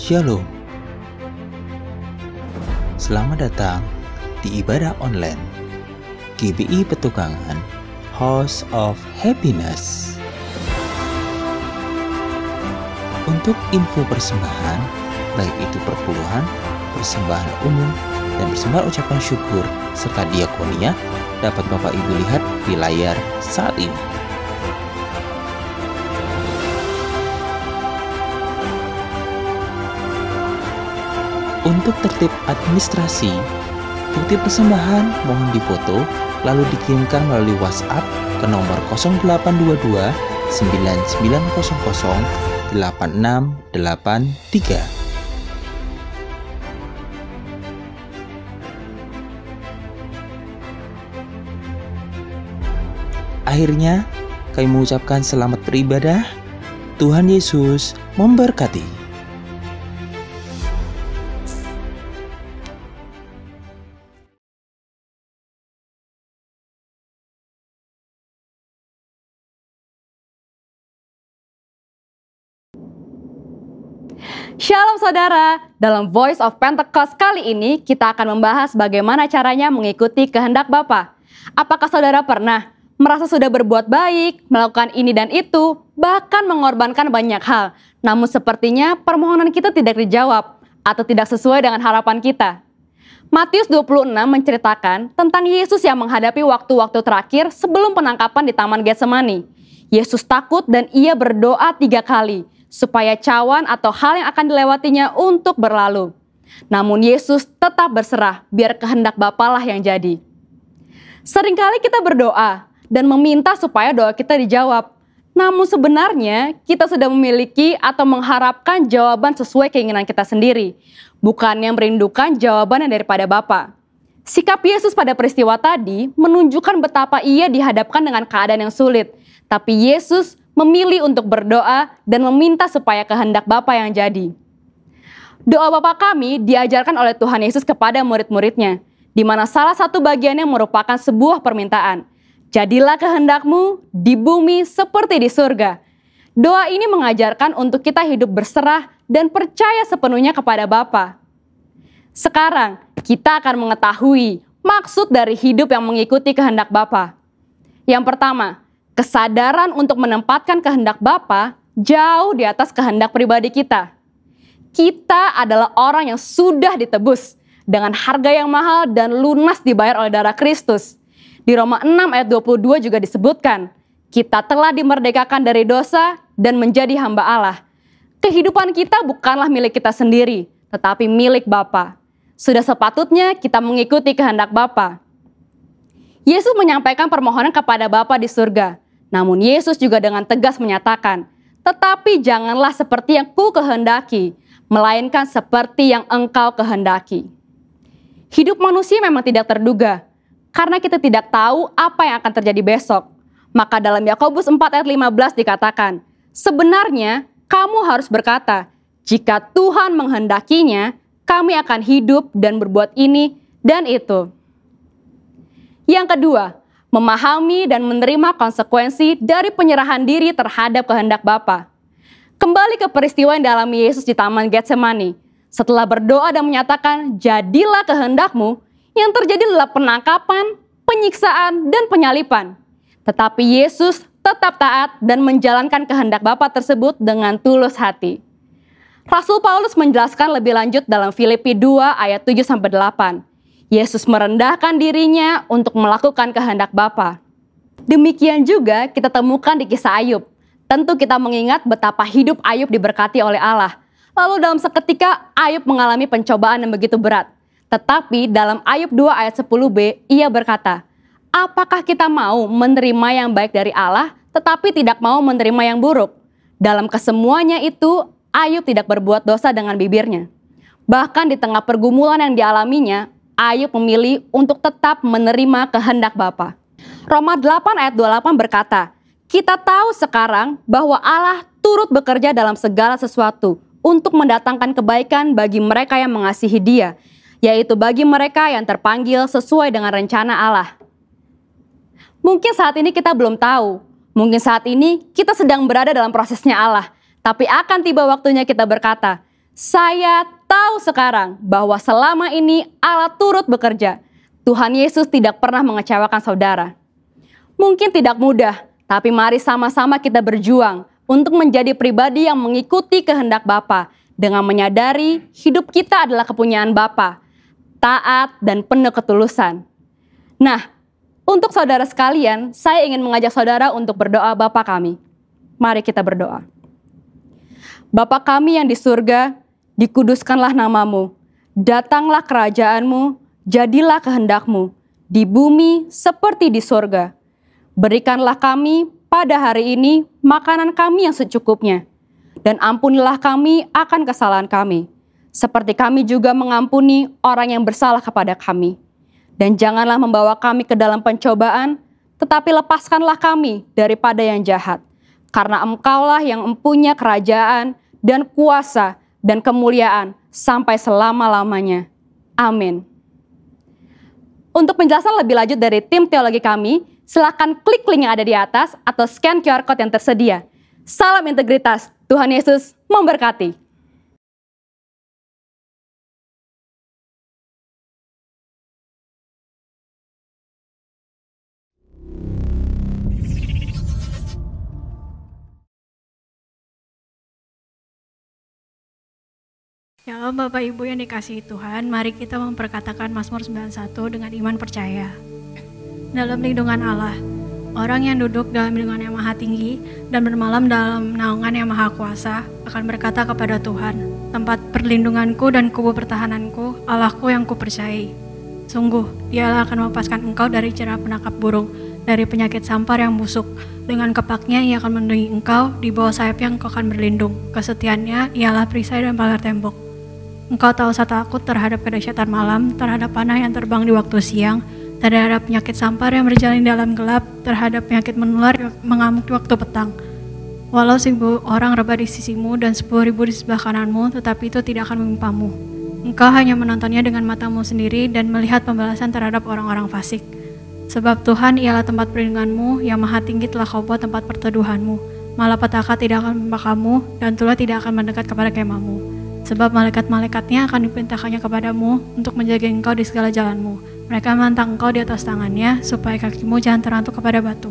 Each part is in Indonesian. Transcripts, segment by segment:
Shalom. Selamat datang di ibadah online GBI Petukangan House of Happiness. Untuk info persembahan, baik itu perpuluhan, persembahan umum, dan persembahan ucapan syukur serta diakonia, dapat Bapak Ibu lihat di layar saat ini. Untuk tertib administrasi, bukti persembahan mohon difoto lalu dikirimkan melalui WhatsApp ke nomor 0822 9900 8683. Akhirnya, kami mengucapkan selamat beribadah. Tuhan Yesus memberkati. Shalom saudara, dalam Voice of Pentecost kali ini kita akan membahas bagaimana caranya mengikuti kehendak Bapa. Apakah saudara pernah merasa sudah berbuat baik, melakukan ini dan itu, bahkan mengorbankan banyak hal, namun sepertinya permohonan kita tidak dijawab atau tidak sesuai dengan harapan kita? Matius 26 menceritakan tentang Yesus yang menghadapi waktu-waktu terakhir sebelum penangkapan di Taman Getsemani. Yesus takut dan ia berdoa 3 kali, supaya cawan atau hal yang akan dilewatinya untuk berlalu. Namun Yesus tetap berserah, biar kehendak Bapa lah yang jadi. Seringkali kita berdoa dan meminta supaya doa kita dijawab. Namun sebenarnya kita sudah memiliki atau mengharapkan jawaban sesuai keinginan kita sendiri, bukannya merindukan jawaban yang daripada Bapa. Sikap Yesus pada peristiwa tadi menunjukkan betapa ia dihadapkan dengan keadaan yang sulit, tapi Yesus memilih untuk berdoa dan meminta supaya kehendak Bapa yang jadi. Doa Bapa kami diajarkan oleh Tuhan Yesus kepada murid-muridnya, di mana salah satu bagiannya merupakan sebuah permintaan. Jadilah kehendakmu di bumi seperti di surga. Doa ini mengajarkan untuk kita hidup berserah dan percaya sepenuhnya kepada Bapa. Sekarang kita akan mengetahui maksud dari hidup yang mengikuti kehendak Bapa. Yang pertama, kesadaran untuk menempatkan kehendak Bapa jauh di atas kehendak pribadi kita. Kita adalah orang yang sudah ditebus dengan harga yang mahal dan lunas dibayar oleh darah Kristus. Di Roma 6 ayat 22 juga disebutkan, kita telah dimerdekakan dari dosa dan menjadi hamba Allah. Kehidupan kita bukanlah milik kita sendiri, tetapi milik Bapa. Sudah sepatutnya kita mengikuti kehendak Bapa. Yesus menyampaikan permohonan kepada Bapa di surga. Namun Yesus juga dengan tegas menyatakan, tetapi janganlah seperti yang ku kehendaki, melainkan seperti yang engkau kehendaki. Hidup manusia memang tidak terduga, karena kita tidak tahu apa yang akan terjadi besok. Maka dalam Yakobus 4 ayat 15 dikatakan, sebenarnya kamu harus berkata, jika Tuhan menghendakinya, kami akan hidup dan berbuat ini dan itu. Yang kedua, memahami dan menerima konsekuensi dari penyerahan diri terhadap kehendak Bapa. Kembali ke peristiwa yang dialami Yesus di Taman Getsemani. Setelah berdoa dan menyatakan, jadilah kehendakmu, yang terjadi adalah penangkapan, penyiksaan, dan penyalipan. Tetapi Yesus tetap taat dan menjalankan kehendak Bapa tersebut dengan tulus hati. Rasul Paulus menjelaskan lebih lanjut dalam Filipi 2 ayat 7-8. Yesus merendahkan dirinya untuk melakukan kehendak Bapa. Demikian juga kita temukan di kisah Ayub. Tentu kita mengingat betapa hidup Ayub diberkati oleh Allah. Lalu dalam seketika Ayub mengalami pencobaan yang begitu berat. Tetapi dalam Ayub 2 ayat 10b ia berkata, apakah kita mau menerima yang baik dari Allah tetapi tidak mau menerima yang buruk? Dalam kesemuanya itu Ayub tidak berbuat dosa dengan bibirnya. Bahkan di tengah pergumulan yang dialaminya, Ayub memilih untuk tetap menerima kehendak Bapa. Roma 8 ayat 28 berkata, kita tahu sekarang bahwa Allah turut bekerja dalam segala sesuatu untuk mendatangkan kebaikan bagi mereka yang mengasihi Dia, yaitu bagi mereka yang terpanggil sesuai dengan rencana Allah. Mungkin saat ini kita belum tahu, mungkin saat ini kita sedang berada dalam prosesnya Allah, tapi akan tiba waktunya kita berkata, Saya tahu sekarang bahwa selama ini Allah turut bekerja. Tuhan Yesus tidak pernah mengecewakan saudara. Mungkin tidak mudah, tapi mari sama-sama kita berjuang untuk menjadi pribadi yang mengikuti kehendak Bapa dengan menyadari hidup kita adalah kepunyaan Bapa, taat dan penuh ketulusan. Nah, untuk saudara sekalian, saya ingin mengajak saudara untuk berdoa Bapa kami. Mari kita berdoa. Bapa kami yang di surga, dikuduskanlah namamu, datanglah kerajaanmu, jadilah kehendakmu, di bumi seperti di surga. Berikanlah kami pada hari ini makanan kami yang secukupnya, dan ampunilah kami akan kesalahan kami, seperti kami juga mengampuni orang yang bersalah kepada kami. Dan janganlah membawa kami ke dalam pencobaan, tetapi lepaskanlah kami daripada yang jahat, karena Engkaulah yang mempunyai kerajaan dan kuasa dan kemuliaan sampai selama-lamanya. Amin. Untuk penjelasan lebih lanjut dari tim teologi kami, silakan klik link yang ada di atas atau scan QR Code yang tersedia. Salam integritas, Tuhan Yesus memberkati. Shalom Bapak Ibu yang dikasihi Tuhan, mari kita memperkatakan Mazmur 91 dengan iman percaya. Dalam lindungan Allah, orang yang duduk dalam lindungan yang maha tinggi dan bermalam dalam naungan yang maha kuasa akan berkata kepada Tuhan, tempat perlindunganku dan kubu pertahananku, Allahku yang kupercayai. Sungguh, Dialah akan melepaskan engkau dari cerah penangkap burung, dari penyakit sampar yang busuk. Dengan kepaknya Ia akan melindungi engkau, di bawah sayapnya engkau akan berlindung. Kesetiaannya ialah perisai dan pagar tembok. Engkau tahu rasa takut terhadap kedahsyatan malam, terhadap panah yang terbang di waktu siang, terhadap penyakit sampar yang berjalan di dalam gelap, terhadap penyakit menular yang mengamuk di waktu petang. Walau 1.000 orang rebah di sisimu dan 10.000 di sebelah kananmu, tetapi itu tidak akan menimpamu. Engkau hanya menontonnya dengan matamu sendiri dan melihat pembalasan terhadap orang-orang fasik. Sebab Tuhan ialah tempat perlindunganmu, yang maha tinggi telah kau buat tempat perteduhanmu. Malapetaka tidak akan menimpa kamu, dan tulah tidak akan mendekat kepada kemahmu. Sebab malaikat-malaikatnya akan diperintahkannya kepadamu untuk menjaga engkau di segala jalanmu. Mereka menantang engkau di atas tangannya, supaya kakimu jangan terantuk kepada batu.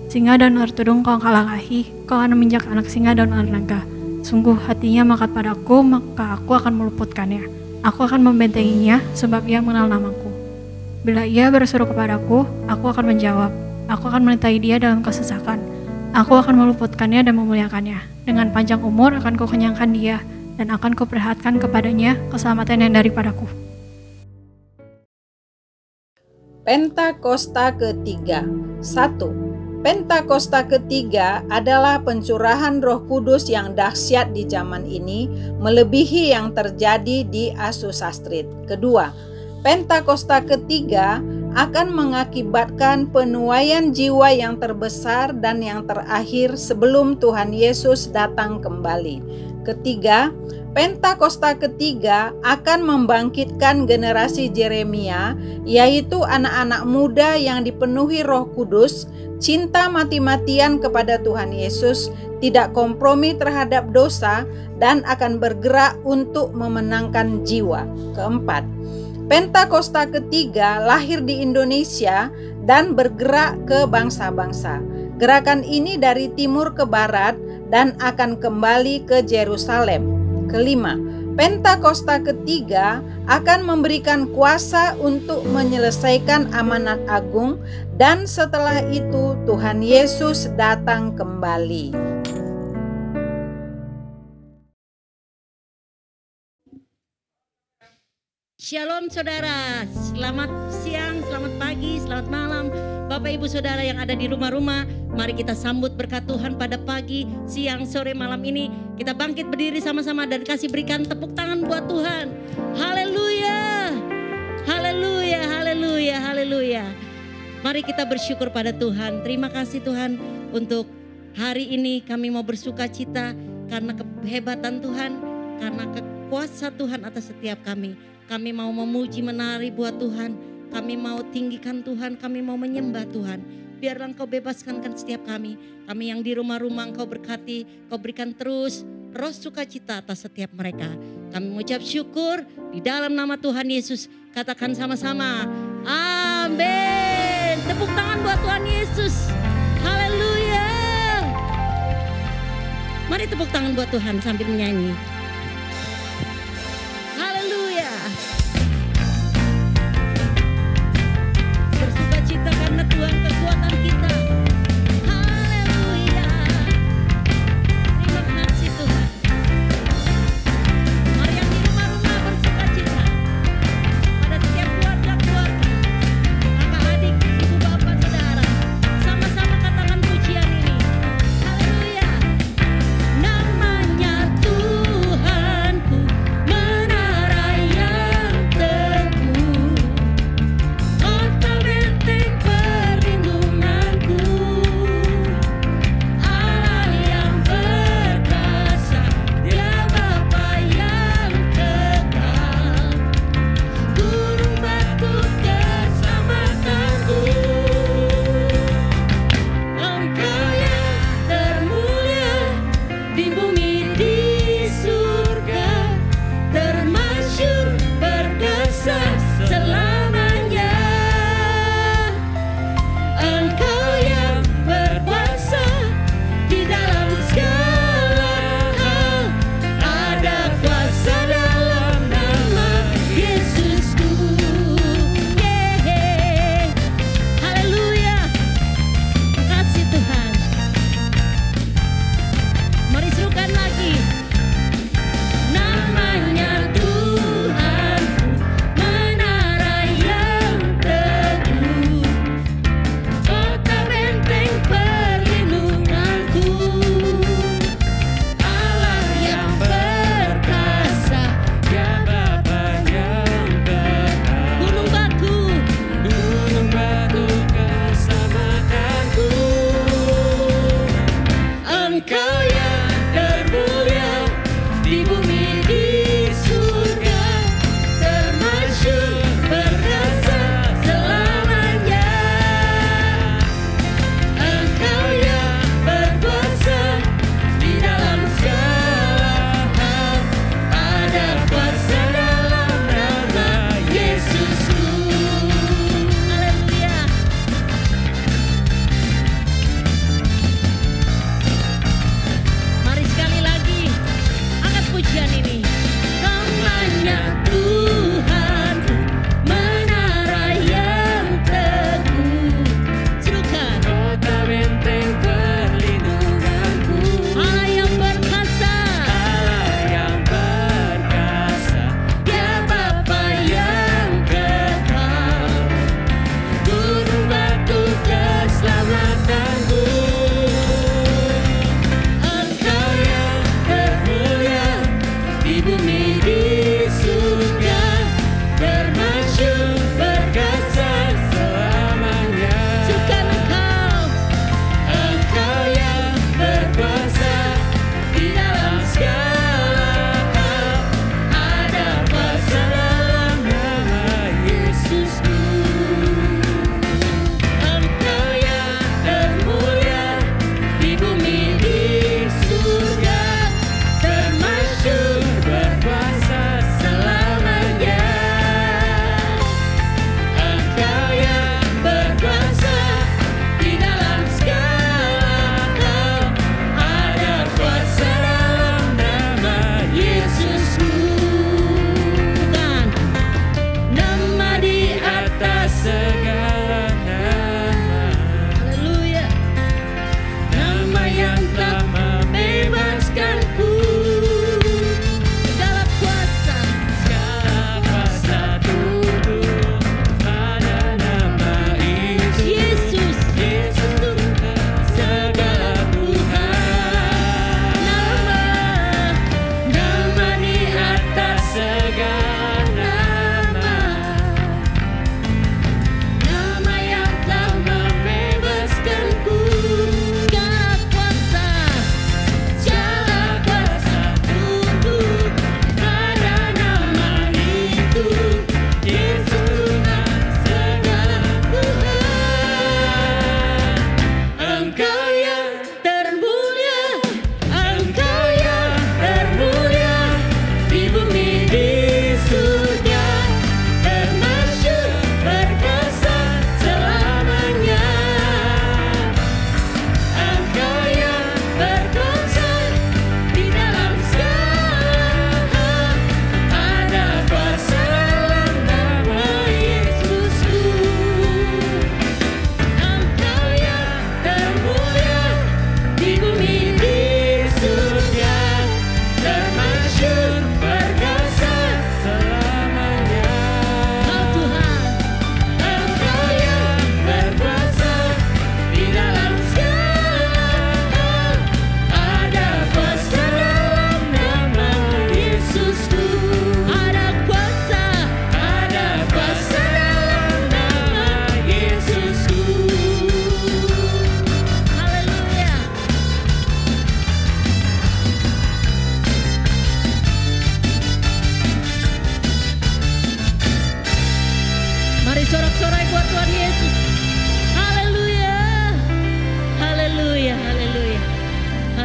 Singa dan ular tudung kau kalahkan, kau akan menginjak anak singa dan ular naga. Sungguh hatinya melekat padaku, maka aku akan meluputkannya. Aku akan membentenginya, sebab ia mengenal namaku. Bila ia berseru kepadaku, aku akan menjawab. Aku akan menyertai dia dalam kesesakan. Aku akan meluputkannya dan memuliakannya. Dengan panjang umur akan kukenyangkan dia, dan akan kuperlihatkan kepadanya keselamatan yang daripadaku. Pentakosta ketiga. 1. Pentakosta ketiga adalah pencurahan Roh Kudus yang dahsyat di zaman ini, melebihi yang terjadi di Asusastrit. Kedua, Pentakosta ketiga akan mengakibatkan penuaian jiwa yang terbesar dan yang terakhir sebelum Tuhan Yesus datang kembali. Ketiga, Pentakosta ketiga akan membangkitkan generasi Yeremia, yaitu anak-anak muda yang dipenuhi Roh Kudus, cinta mati-matian kepada Tuhan Yesus, tidak kompromi terhadap dosa, dan akan bergerak untuk memenangkan jiwa. Keempat, Pentakosta ketiga lahir di Indonesia dan bergerak ke bangsa-bangsa. Gerakan ini dari timur ke barat dan akan kembali ke Yerusalem. Kelima, Pentakosta ketiga akan memberikan kuasa untuk menyelesaikan amanat agung, dan setelah itu Tuhan Yesus datang kembali. Shalom saudara, selamat siang, selamat pagi, selamat malam. Bapak ibu saudara yang ada di rumah-rumah, mari kita sambut berkat Tuhan pada pagi, siang, sore, malam ini. Kita bangkit berdiri sama-sama dan kasih berikan tepuk tangan buat Tuhan. Haleluya, haleluya, haleluya, haleluya. Mari kita bersyukur pada Tuhan. Terima kasih Tuhan untuk hari ini kami mau bersuka cita karena kehebatan Tuhan, karena kuasa Tuhan atas setiap kami. Kami mau memuji menari buat Tuhan. Kami mau tinggikan Tuhan. Kami mau menyembah Tuhan. Biarlah Engkau bebaskan setiap kami. Kami yang di rumah-rumah Engkau berkati. Kau berikan terus roh sukacita atas setiap mereka. Kami mengucap syukur di dalam nama Tuhan Yesus. Katakan sama-sama, amin. Tepuk tangan buat Tuhan Yesus. Haleluya. Mari tepuk tangan buat Tuhan sambil menyanyi. Haleluya. Bersukacita karena Tuhan kekuatan kita. Haleluya. Terima kasih Tuhan. Mari yang di rumah-rumah bersukacita. Pada setiap keluarga-keluarga, kakak adik, ibu bapak saudara, sama-sama katakan pujian ini. Haleluya. Namanya Tuhan.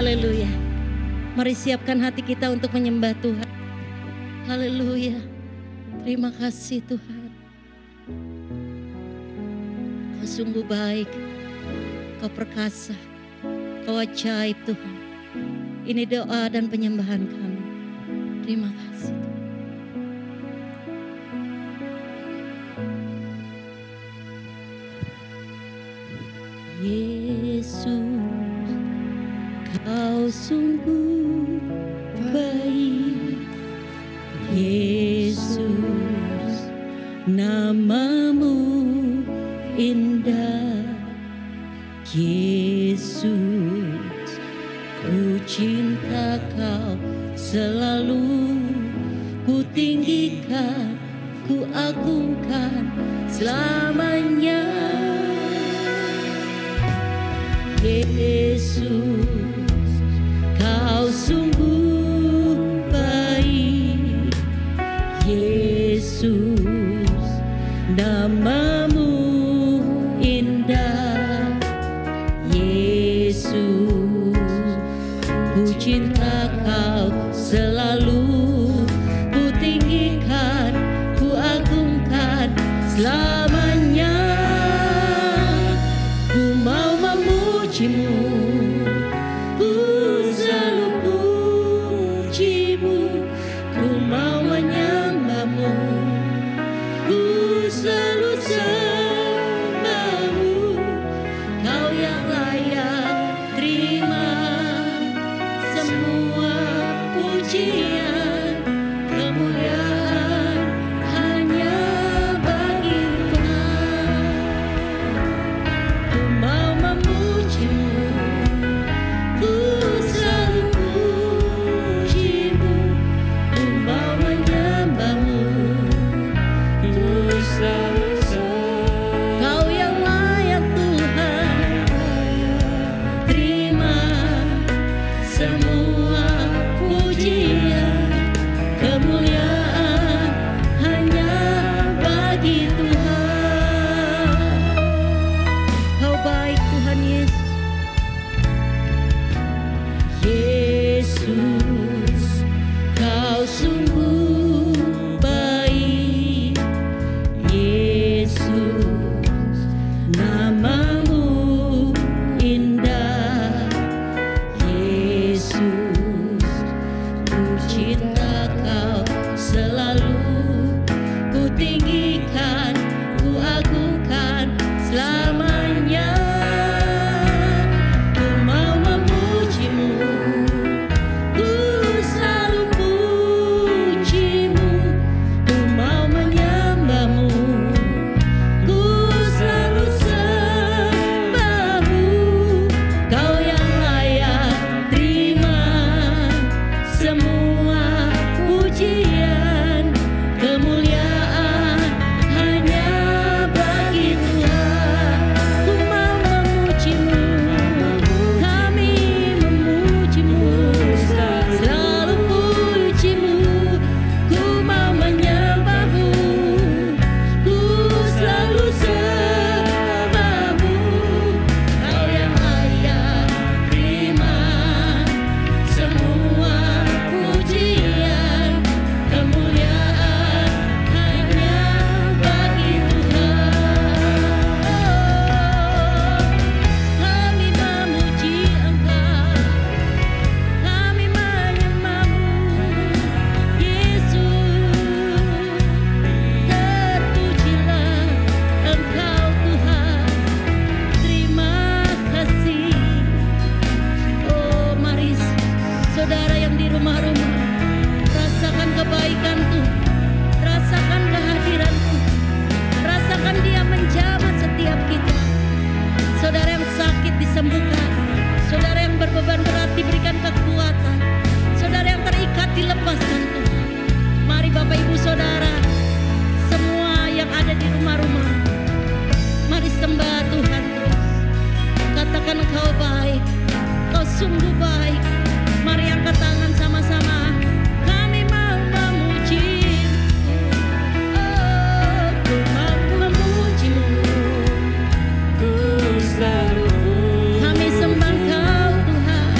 Haleluya. Mari siapkan hati kita untuk menyembah Tuhan. Haleluya. Terima kasih Tuhan. Kau sungguh baik. Kau perkasa. Kau ajaib Tuhan. Ini doa dan penyembahan kami. Terima kasih. Yesus, Kau sungguh baik. Yesus, nama-Mu indah. Yesus, ku cinta Kau selalu. Ku tinggikan, ku agungkan selamanya. Yesus, Kau sungguh baik. Yesus, nama-Mu indah. Yesus, ku cinta Kau selalu. Ku tinggikan, ku agungkan selamanya. Ku mau memuji-Mu, ku selalu puji-Mu. Ku mau menyembah-Mu, ku selalu sembah-Mu. Kau yang layak terima semua pujian, kemuliaan hanya bagi Tuhan. Ku mau memuji-Mu, ku selalu puji-Mu. Ku mau menyembah-Mu, ku selalu sembah. Kau yang layak Tuhan, terima semua pujian, kemuliaan hanya bagi Tuhan. Kau baik Tuhan Yesus. Yesus, Kau sungguh baik. Yesus, nama-Mu indah. Yesus, ku cinta Kau selalu. Ku tinggikan, ku agungkan selamanya. Ku mau memuji-Mu, ku selalu puji-Mu. Ku mau menyembah-Mu, ku selalu sembah-Mu. Kau yang layak terima semua pujian, kemuliaan hanya bagi Tuhan. Ku mau memuji-Mu, kami memuji-Mu, selalu puji-Mu. Ku mau menyembah-Mu, ku selalu sembah-Mu. Kau yang layak terima semua pujian, kemuliaan hanya bagi Tuhan. Kami memuji Engkau, kami menyembah-Mu, Yesus. Terpujilah Engkau Tuhan, terima kasih. Oh mari saudara yang di rumah-rumah, rasakan kebaikan Tuhan, rasakan kehadiran Tuhan, rasakan Dia menjamah setiap kita. Saudara yang sakit disembuhkan, saudara yang berbeban berat diberikan kekuatan, saudara yang terikat dilepaskan Tuhan. Mari Bapak Ibu Saudara, semua yang ada di rumah-rumah, mari sembah Tuhan terus. Katakan Kau baik, Kau sungguh baik. Mari angkat tangan sama-sama. Kami mau memuji, oh, ku mau memuji-Mu, ku selalu. Kami sembah Kau Tuhan,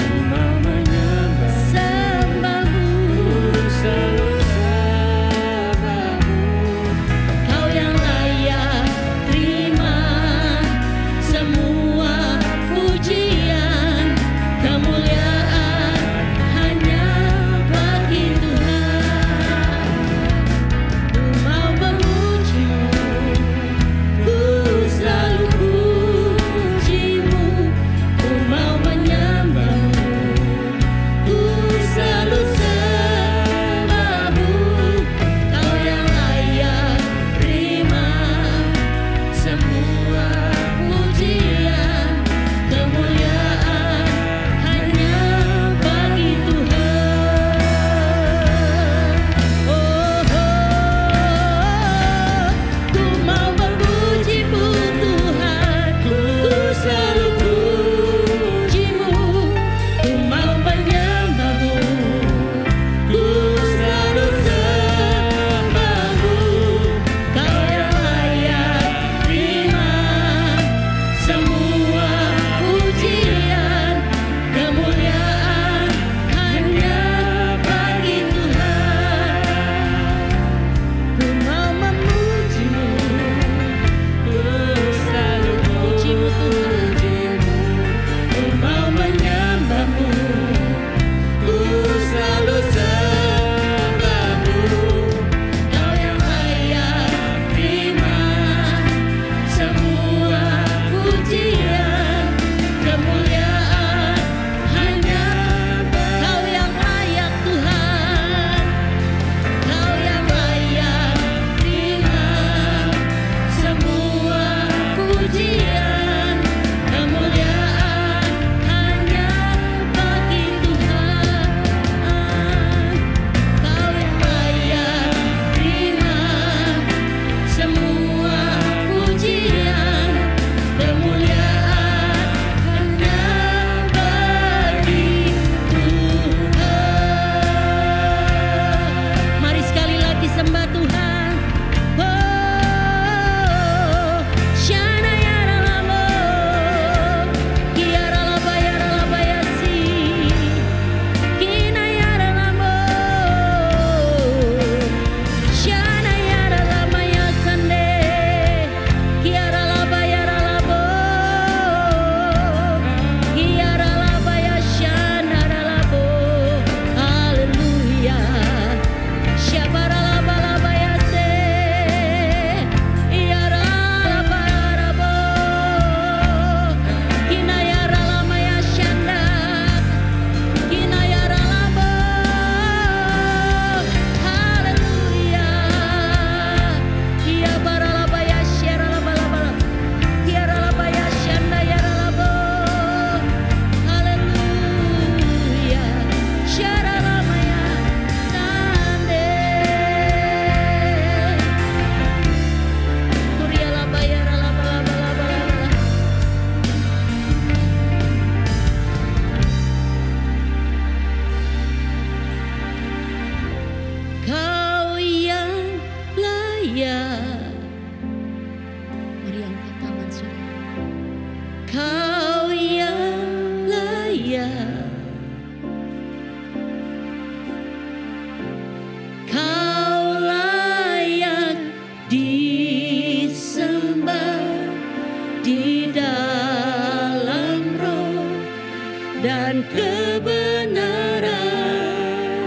dan kebenaran.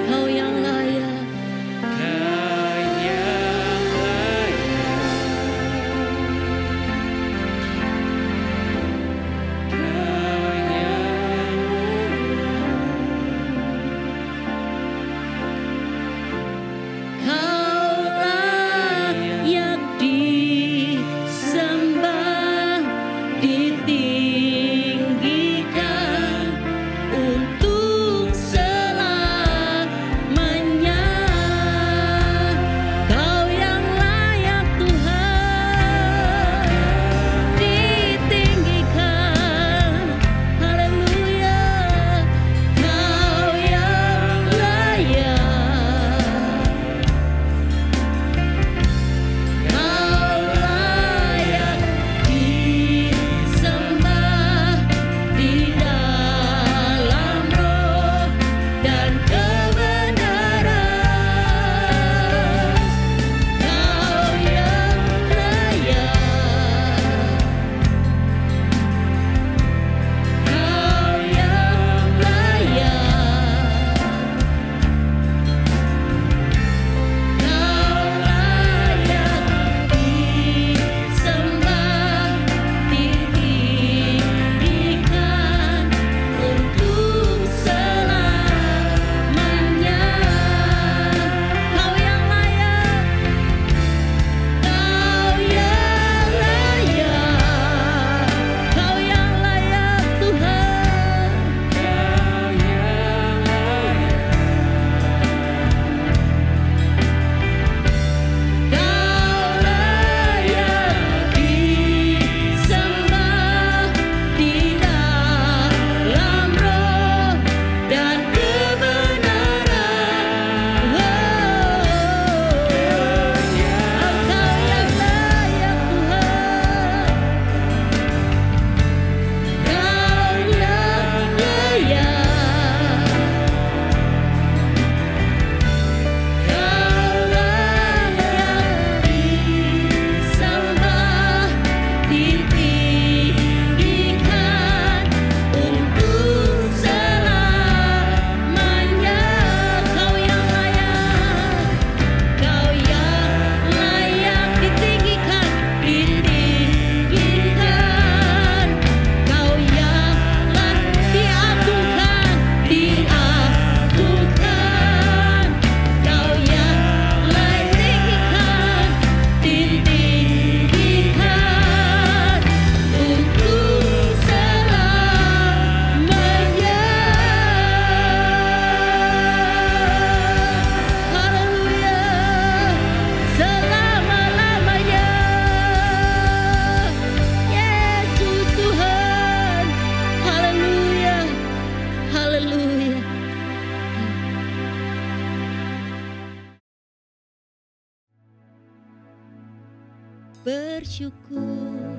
Kau yang layak, Kau layak disembah, ditinggikan untuk selamanya. Kau yang layak Tuhan, ditinggikan. Haleluya. Kau yang layak, Kau layak disembah di dalam roh dan kebenaran. Kau yang layak, Kau yang layak, Kau layak disembah, ditinggikan untuk selamanya. Kau yang layak, Kau yang layak, Kau yang layak Tuhan. Kau layak disembah di dalam roh dan kebenaran. Kau yang layak Tuhan, Kau yang layak, Kau layak disembah, ditinggikan untuk selamanya. Kau yang layak, Kau yang layak ditinggikan, ditinggikan. Kau yang layak diagungkan, diagungkan. Kau yang layak ditinggikan, untuk selamanya. Haleluya, selama-lamanya. Yesus Tuhan, haleluya, haleluya. Bersyukur,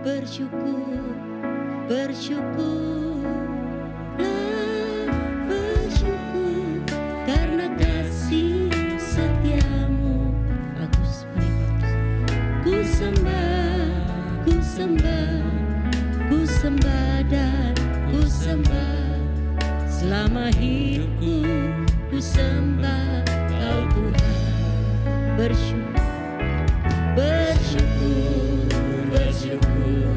bersyukur, bersyukurlah, bersyukur karena kasih setiamu. Ku sembah, ku sembah, ku sembah dan ku sembah. Selama hidupku ku sembah Kau Tuhan. Bersyukur, bersyukur, bersyukur,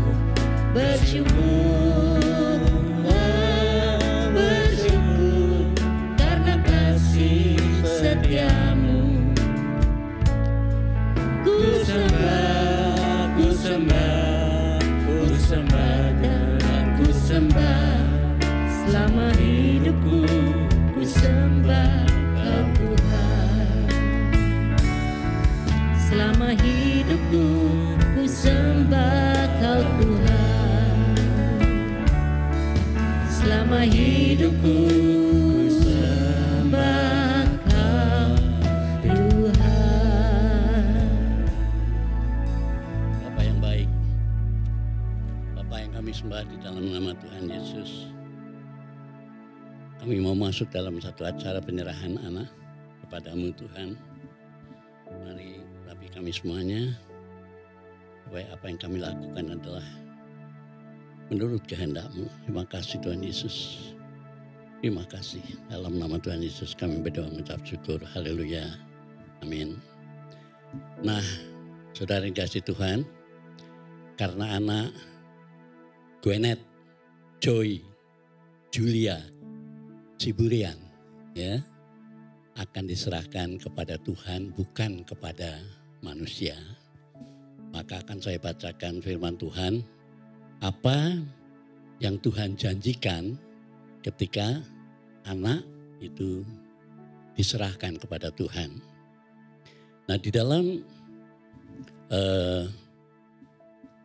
bersyukur, bersyukur karena kasih setiamu. Ku sembah, ku sembah, ku sembah dan ku sembah. Selama hidupku ku sembah Kau Tuhan. Selama hidupku ku sembah Kau Tuhan. Selama hidupku ku sembah Kau Tuhan. Bapa yang baik, Bapa yang kami sembah di dalam nama Tuhan Yesus. Kami mau masuk dalam satu acara penyerahan anak kepadamu Tuhan. Mari rapi kami semuanya, supaya apa yang kami lakukan adalah menurut kehendak-Mu. Terima kasih Tuhan Yesus. Terima kasih. Dalam nama Tuhan Yesus kami berdoa mengucap syukur. Haleluya. Amin. Nah, saudara yang kasih Tuhan, karena anak Gwenet, Joy, Julia, Siburian ya akan diserahkan kepada Tuhan, bukan kepada manusia. Maka akan saya bacakan firman Tuhan, apa yang Tuhan janjikan ketika anak itu diserahkan kepada Tuhan. Nah, di dalam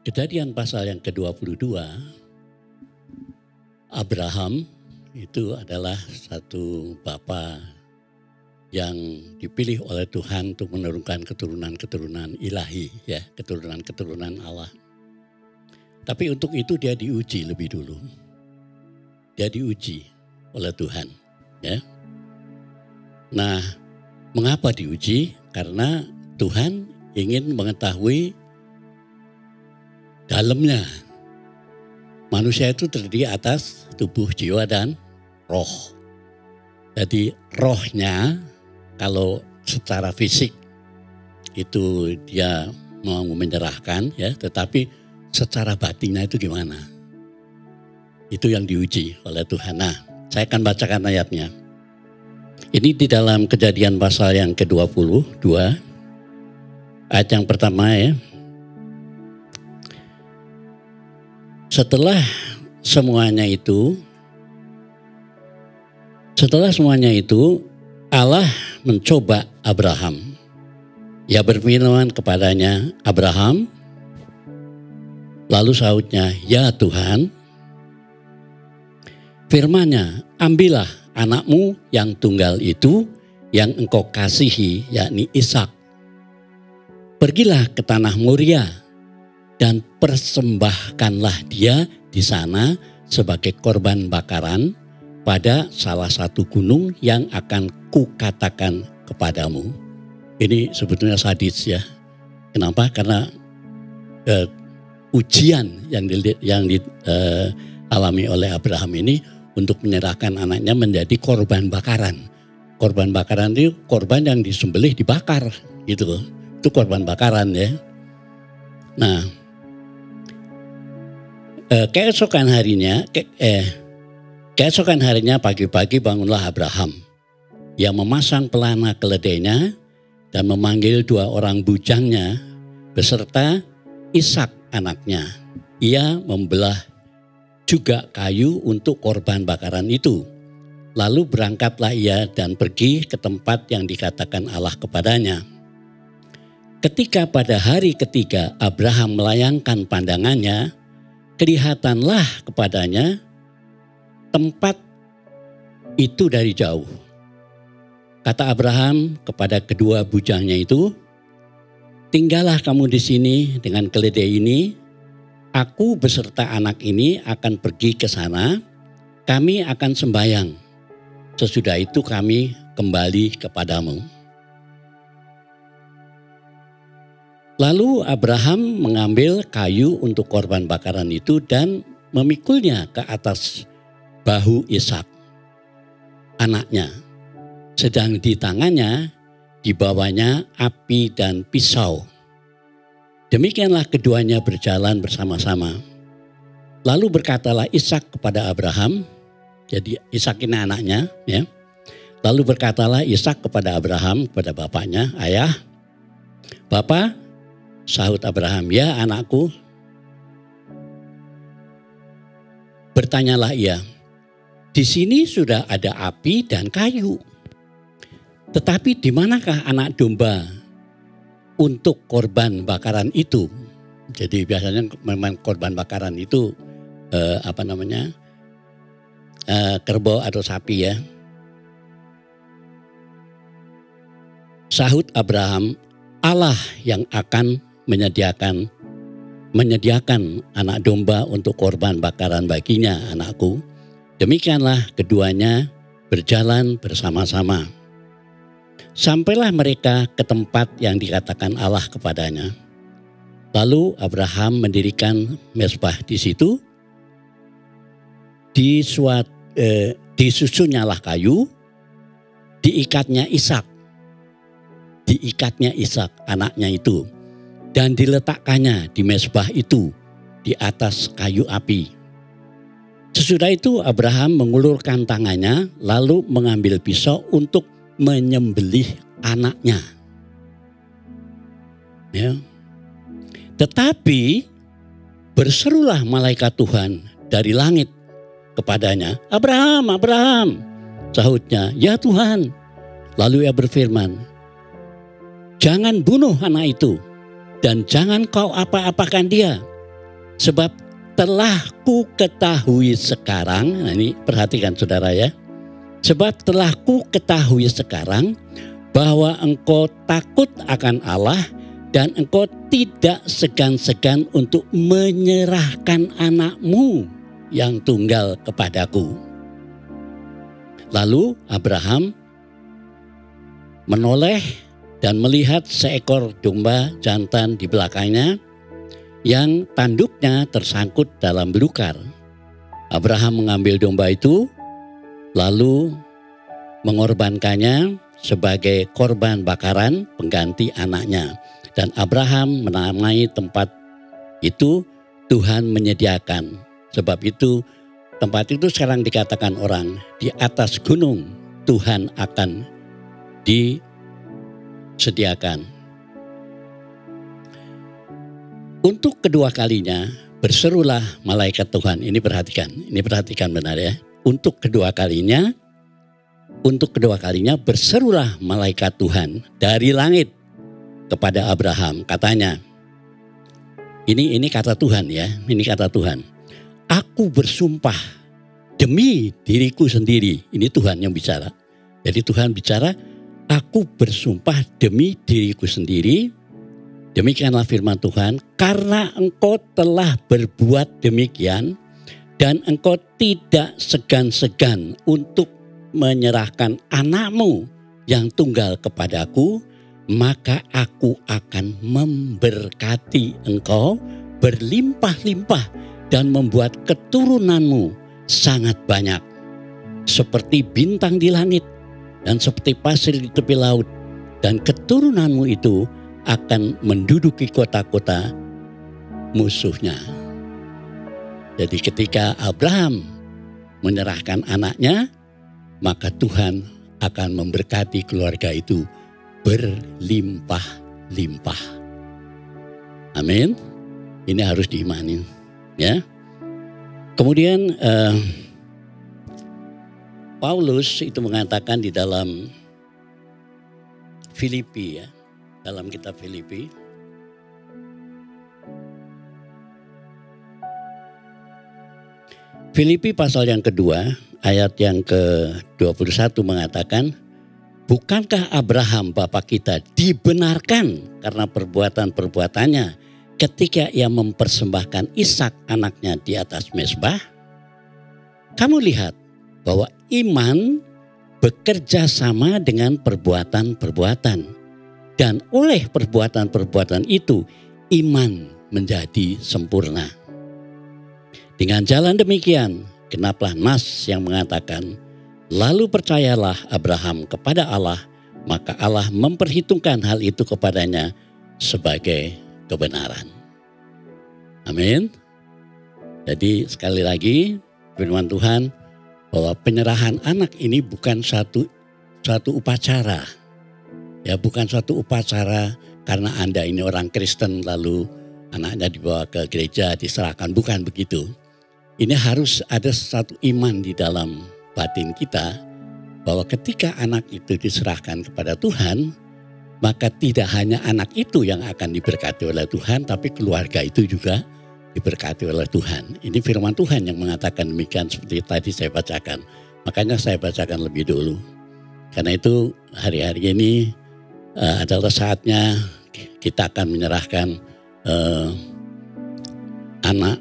Kejadian pasal yang ke-22, Abraham itu adalah satu bapa yang dipilih oleh Tuhan untuk menurunkan keturunan-keturunan ilahi, ya, keturunan-keturunan Allah. Tapi untuk itu dia diuji lebih dulu. Dia diuji oleh Tuhan, ya. Nah, mengapa diuji? Karena Tuhan ingin mengetahui dalamnya. Manusia itu terdiri atas tubuh, jiwa, dan roh. Jadi rohnya kalau secara fisik itu dia mau menyerahkan, ya, tetapi secara batinnya itu gimana? Itu yang diuji oleh Tuhan. Nah, saya akan bacakan ayatnya. Ini di dalam Kejadian pasal yang ke-22, ayat yang pertama ya. Setelah semuanya itu Allah mencoba Abraham. Ia berfirman kepadanya, Abraham. Lalu sahutnya, ya Tuhan. Firman-Nya, ambillah anakmu yang tunggal itu yang engkau kasihi, yakni Ishak. Pergilah ke tanah Moria dan persembahkanlah dia di sana sebagai korban bakaran pada salah satu gunung yang akan kukatakan kepadamu. Ini sebetulnya sadis ya. Kenapa? Karena ujian yang dialami oleh Abraham ini untuk menyerahkan anaknya menjadi korban bakaran. Korban bakaran itu korban yang disembelih dibakar gitu. Itu korban bakaran ya. Nah, keesokan harinya pagi-pagi bangunlah Abraham. Ia memasang pelana keledainya dan memanggil 2 orang bujangnya beserta Ishak anaknya. Ia membelah juga kayu untuk korban bakaran itu. Lalu berangkatlah ia dan pergi ke tempat yang dikatakan Allah kepadanya. Ketika pada hari ketiga Abraham melayangkan pandangannya, kelihatanlah kepadanya tempat itu dari jauh. Kata Abraham kepada kedua bujangnya itu, tinggallah kamu di sini dengan keledai ini. Aku beserta anak ini akan pergi ke sana. Kami akan sembahyang. Sesudah itu kami kembali kepadamu. Lalu Abraham mengambil kayu untuk korban bakaran itu dan memikulnya ke atas bahu Ishak, anaknya. Sedang di tangannya dibawanya api dan pisau. Demikianlah keduanya berjalan bersama-sama. Lalu berkatalah Ishak kepada Abraham, jadi Ishak ini anaknya, ya. Lalu berkatalah Ishak kepada Abraham, kepada bapaknya, ayah, Bapa. Sahut Abraham, ya anakku. Bertanyalah ia, di sini sudah ada api dan kayu. Tetapi di manakah anak domba untuk korban bakaran itu? Jadi biasanya memang korban bakaran itu kerbau atau sapi ya. Sahut Abraham, Allah yang akan menyediakan anak domba untuk korban bakaran baginya, anakku. Demikianlah keduanya berjalan bersama-sama. Sampailah mereka ke tempat yang dikatakan Allah kepadanya. Lalu Abraham mendirikan mezbah di situ disusunyalah kayu, diikatnya Ishak anaknya itu, dan diletakkannya di mezbah itu di atas kayu api. Sesudah itu Abraham mengulurkan tangannya lalu mengambil pisau untuk menyembelih anaknya. Ya. Tetapi berserulah malaikat Tuhan dari langit kepadanya, "Abraham, Abraham." Sahutnya, "Ya Tuhan." Lalu ia berfirman, "Jangan bunuh anak itu dan jangan kau apa-apakan dia, sebab telah ku ketahui sekarang," nah ini perhatikan saudara ya, "sebab telah ku ketahui sekarang bahwa engkau takut akan Allah dan engkau tidak segan-segan untuk menyerahkan anakmu yang tunggal kepadaku." Lalu Abraham menoleh dan melihat seekor domba jantan di belakangnya yang tanduknya tersangkut dalam belukar. Abraham mengambil domba itu lalu mengorbankannya sebagai korban bakaran pengganti anaknya. Dan Abraham menamai tempat itu Tuhan menyediakan. Sebab itu tempat itu sekarang dikatakan orang, di atas gunung Tuhan akan disediakan. Untuk kedua kalinya berserulah malaikat Tuhan. Ini perhatikan benar ya. Untuk kedua kalinya berserulah malaikat Tuhan dari langit kepada Abraham. Katanya, ini kata Tuhan ya, ini kata Tuhan. "Aku bersumpah demi diriku sendiri." Ini Tuhan yang bicara. Jadi Tuhan bicara, "Aku bersumpah demi diriku sendiri. Demikianlah firman Tuhan, karena engkau telah berbuat demikian dan engkau tidak segan-segan untuk menyerahkan anakmu yang tunggal kepadaku, maka aku akan memberkati engkau berlimpah-limpah dan membuat keturunanmu sangat banyak, seperti bintang di langit dan seperti pasir di tepi laut, dan keturunanmu itu akan menduduki kota-kota musuhnya." Jadi ketika Abraham menyerahkan anaknya, maka Tuhan akan memberkati keluarga itu berlimpah-limpah. Amin. Ini harus diimani, ya. Kemudian Paulus itu mengatakan di dalam Filipi ya, dalam kitab Filipi. Filipi pasal yang kedua, ayat yang ke-21 mengatakan, "Bukankah Abraham bapa kita dibenarkan karena perbuatan-perbuatannya ketika ia mempersembahkan Ishak anaknya di atas mezbah? Kamu lihat bahwa iman bekerja sama dengan perbuatan-perbuatan. Dan oleh perbuatan-perbuatan itu iman menjadi sempurna. Dengan jalan demikian genaplah nas yang mengatakan, lalu percayalah Abraham kepada Allah, maka Allah memperhitungkan hal itu kepadanya sebagai kebenaran." Amin. Jadi sekali lagi firman Tuhan bahwa penyerahan anak ini bukan satu upacara. Ya, bukan suatu upacara karena Anda ini orang Kristen lalu anaknya dibawa ke gereja diserahkan, bukan begitu. Ini harus ada satu iman di dalam batin kita bahwa ketika anak itu diserahkan kepada Tuhan, maka tidak hanya anak itu yang akan diberkati oleh Tuhan, tapi keluarga itu juga diberkati oleh Tuhan. Ini firman Tuhan yang mengatakan demikian seperti tadi saya bacakan. Makanya saya bacakan lebih dulu. Karena itu hari-hari ini adalah saatnya kita akan menyerahkan anak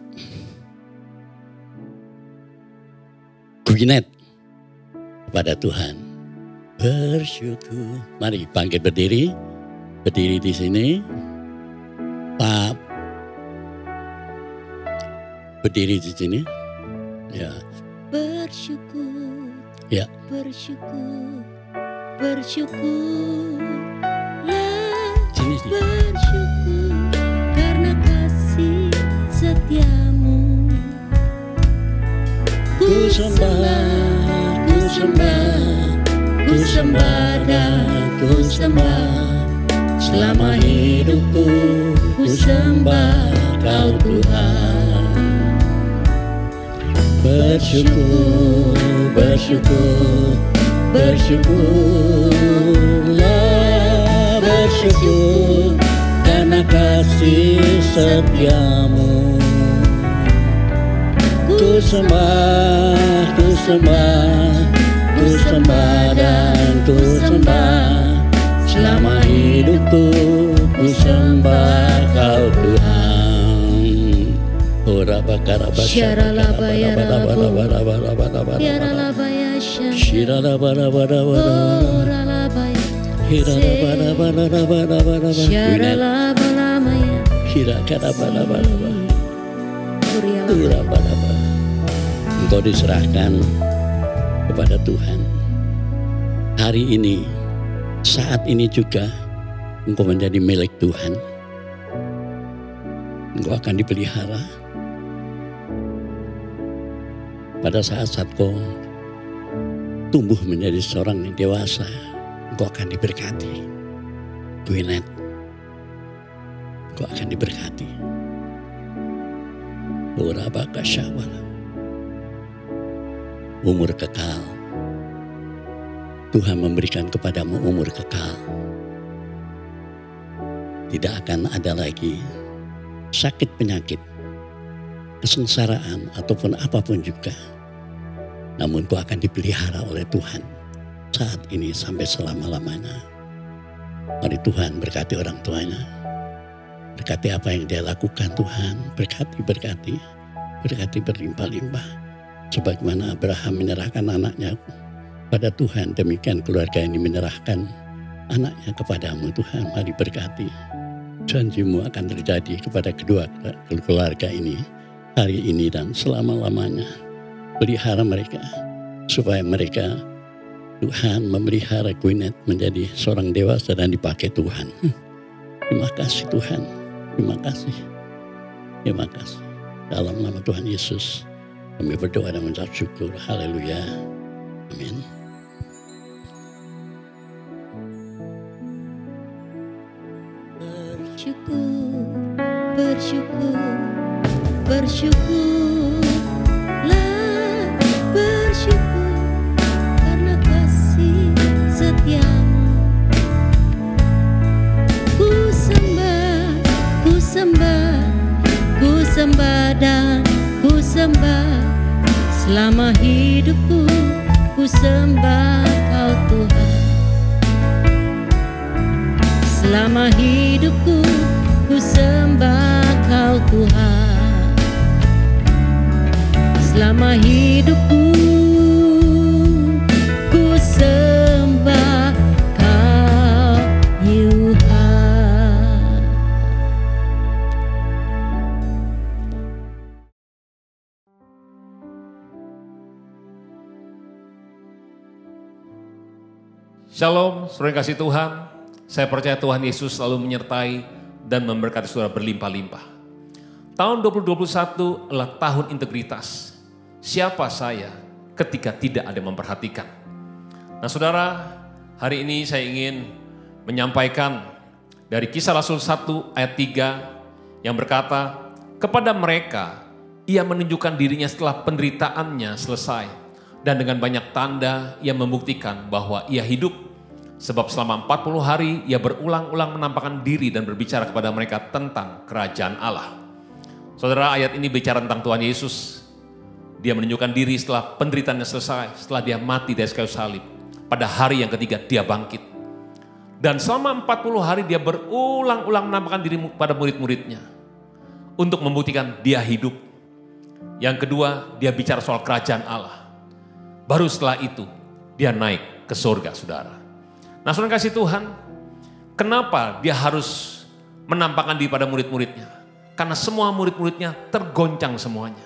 Gwyneth kepada Tuhan. Bersyukur. Mari bangkit berdiri di sini. Pak, berdiri di sini. Ya, bersyukur, Ya. bersyukur, bersyukurlah, Sini. bersyukur karena kasih setiamu. Ku sembah, ku sembah, ku sembah dan ku sembah. Selama hidupku ku sembah Kau Tuhan. Bersyukur, bersyukur, bersyukurlah, bersyukur karena kasih setiamu. Ku sembah, ku sembah, ku sembah dan ku sembah. Selama hidupku ku sembah Kau Tuhan. Ora bakara Syara laba ya rabu, biara laba ya syara, ora laba ya Hira syara laba lama ya, kuria laba. Engkau diserahkan kepada Tuhan. Hari ini, saat ini juga engkau menjadi milik Tuhan. Engkau akan dipelihara. Pada saat-saat kau tumbuh menjadi seorang yang dewasa, engkau akan diberkati. Gwyneth, engkau akan diberkati. Umur kekal. Tuhan memberikan kepadamu umur kekal. Tidak akan ada lagi sakit penyakit, kesengsaraan ataupun apapun juga. Namun kau akan dipelihara oleh Tuhan saat ini sampai selama-lamanya. Mari Tuhan berkati orang tuanya. Berkati apa yang dia lakukan Tuhan. Berkati berlimpah-limpah. Sebagaimana Abraham menyerahkan anaknya pada Tuhan, demikian keluarga ini menyerahkan anaknya kepadamu Tuhan. Mari berkati. Janjimu akan terjadi kepada kedua keluarga ini hari ini dan selama-lamanya. Pelihara mereka supaya mereka, Tuhan memelihara Gwyneth menjadi seorang dewasa dan dipakai Tuhan. Terima kasih Tuhan. Terima kasih. Terima kasih. Dalam nama Tuhan Yesus kami berdoa dan mengucap syukur. Haleluya. Amin. Bersyukur, bersyukur, bersyukurlah, bersyukur karena kasih setiamu. Ku sembah, ku sembah, ku sembah dan ku sembah. Selama hidupku ku sembah Kau Tuhan. Selama hidupku ku sembah Kau Tuhan. Selama hidupku ku sembah Kau Tuhan. Shalom, saudara yang kasih Tuhan. Saya percaya Tuhan Yesus selalu menyertai dan memberkati saudara berlimpah-limpah. Tahun 2021 adalah tahun integritas. Siapa saya ketika tidak ada yang memperhatikan? Nah saudara, hari ini saya ingin menyampaikan dari Kisah Rasul 1 ayat 3 yang berkata, kepada mereka ia menunjukkan dirinya setelah penderitaannya selesai dan dengan banyak tanda ia membuktikan bahwa ia hidup. Sebab selama 40 hari ia berulang-ulang menampakkan diri dan berbicara kepada mereka tentang kerajaan Allah. Saudara, ayat ini bicara tentang Tuhan Yesus. Dia menunjukkan diri setelah penderitaannya selesai, setelah dia mati di kayu salib. Pada hari yang ketiga dia bangkit. Dan selama 40 hari dia berulang-ulang menampakkan diri pada murid-muridnya. Untuk membuktikan dia hidup. Yang kedua, dia bicara soal kerajaan Allah. Baru setelah itu dia naik ke surga, saudara. Nah saudara kasih Tuhan, kenapa dia harus menampakkan diri pada murid-muridnya? Karena semua murid-muridnya tergoncang semuanya.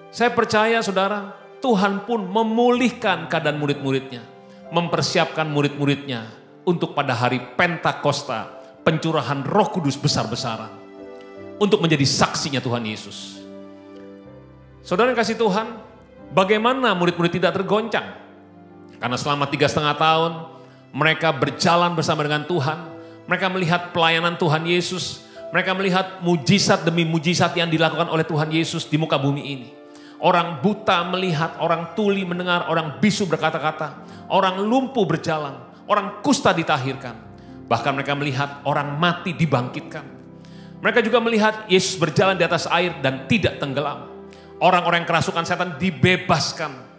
Saya percaya saudara, Tuhan pun memulihkan keadaan murid-muridnya. Mempersiapkan murid-muridnya untuk pada hari Pentakosta, pencurahan Roh Kudus besar-besaran. Untuk menjadi saksinya Tuhan Yesus. Saudara yang kasih Tuhan, bagaimana murid-murid tidak tergoncang? Karena selama 3,5 tahun mereka berjalan bersama dengan Tuhan. Mereka melihat pelayanan Tuhan Yesus. Mereka melihat mujizat demi mujizat yang dilakukan oleh Tuhan Yesus di muka bumi ini. Orang buta melihat, orang tuli mendengar, orang bisu berkata-kata, orang lumpuh berjalan, orang kusta ditahirkan. Bahkan mereka melihat orang mati dibangkitkan. Mereka juga melihat Yesus berjalan di atas air dan tidak tenggelam. Orang-orang yang kerasukan setan dibebaskan.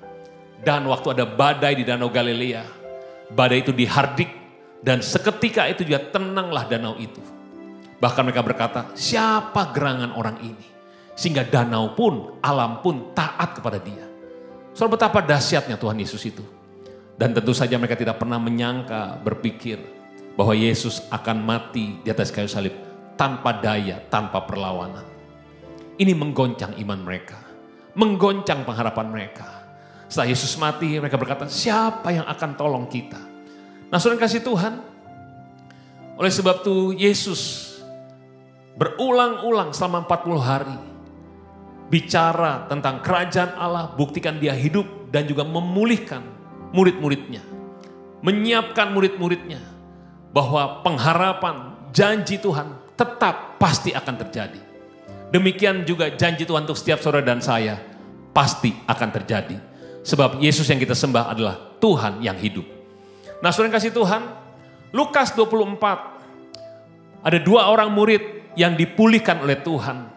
Dan waktu ada badai di Danau Galilea, badai itu dihardik dan seketika itu juga tenanglah danau itu. Bahkan mereka berkata, siapa gerangan orang ini? Sehingga danau pun, alam pun taat kepada dia. Soal betapa dahsyatnya Tuhan Yesus itu. Dan tentu saja mereka tidak pernah menyangka, berpikir bahwa Yesus akan mati di atas kayu salib tanpa daya, tanpa perlawanan. Ini menggoncang iman mereka. Menggoncang pengharapan mereka. Setelah Yesus mati, mereka berkata, siapa yang akan tolong kita? Nah, saudara kasih Tuhan, oleh sebab itu Yesus berulang-ulang selama 40 hari bicara tentang kerajaan Allah, buktikan dia hidup dan juga memulihkan murid-muridnya. Menyiapkan murid-muridnya bahwa pengharapan janji Tuhan tetap pasti akan terjadi. Demikian juga janji Tuhan untuk setiap saudara dan saya pasti akan terjadi. Sebab Yesus yang kita sembah adalah Tuhan yang hidup. Nah, saudara yang kasih Tuhan, Lukas 24, ada 2 orang murid yang dipulihkan oleh Tuhan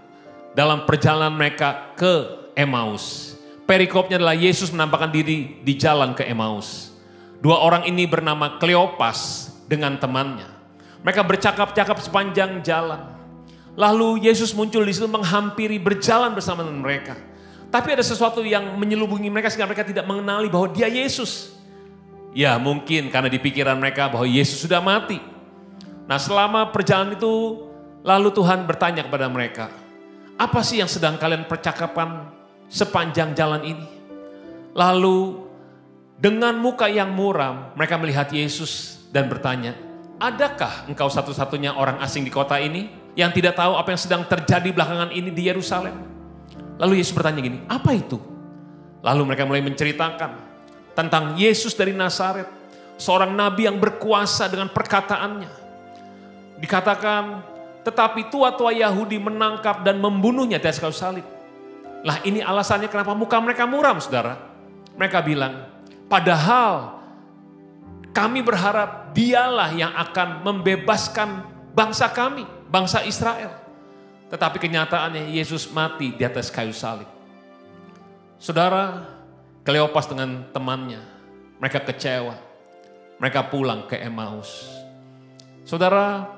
dalam perjalanan mereka ke Emmaus. Perikopnya adalah Yesus menampakkan diri di jalan ke Emmaus. 2 orang ini bernama Kleopas dengan temannya. Mereka bercakap-cakap sepanjang jalan. Lalu Yesus muncul di situ menghampiri, berjalan bersama dengan mereka. Tapi ada sesuatu yang menyelubungi mereka sehingga mereka tidak mengenali bahwa dia Yesus. Ya mungkin karena di pikiran mereka bahwa Yesus sudah mati. Nah, selama perjalanan itu lalu Tuhan bertanya kepada mereka, apa sih yang sedang kalian percakapan sepanjang jalan ini? Lalu dengan muka yang muram mereka melihat Yesus dan bertanya, adakah engkau satu-satunya orang asing di kota ini yang tidak tahu apa yang sedang terjadi belakangan ini di Yerusalem? Lalu Yesus bertanya gini, apa itu? Lalu mereka mulai menceritakan tentang Yesus dari Nazaret, seorang nabi yang berkuasa dengan perkataannya. Dikatakan, tetapi tua-tua Yahudi menangkap dan membunuhnya di atas kayu salib. Lah ini alasannya kenapa muka mereka muram, saudara. Mereka bilang, padahal kami berharap dialah yang akan membebaskan bangsa kami, bangsa Israel. Tetapi kenyataannya Yesus mati di atas kayu salib. Saudara, Kleopas dengan temannya, mereka kecewa. Mereka pulang ke Emmaus. Saudara,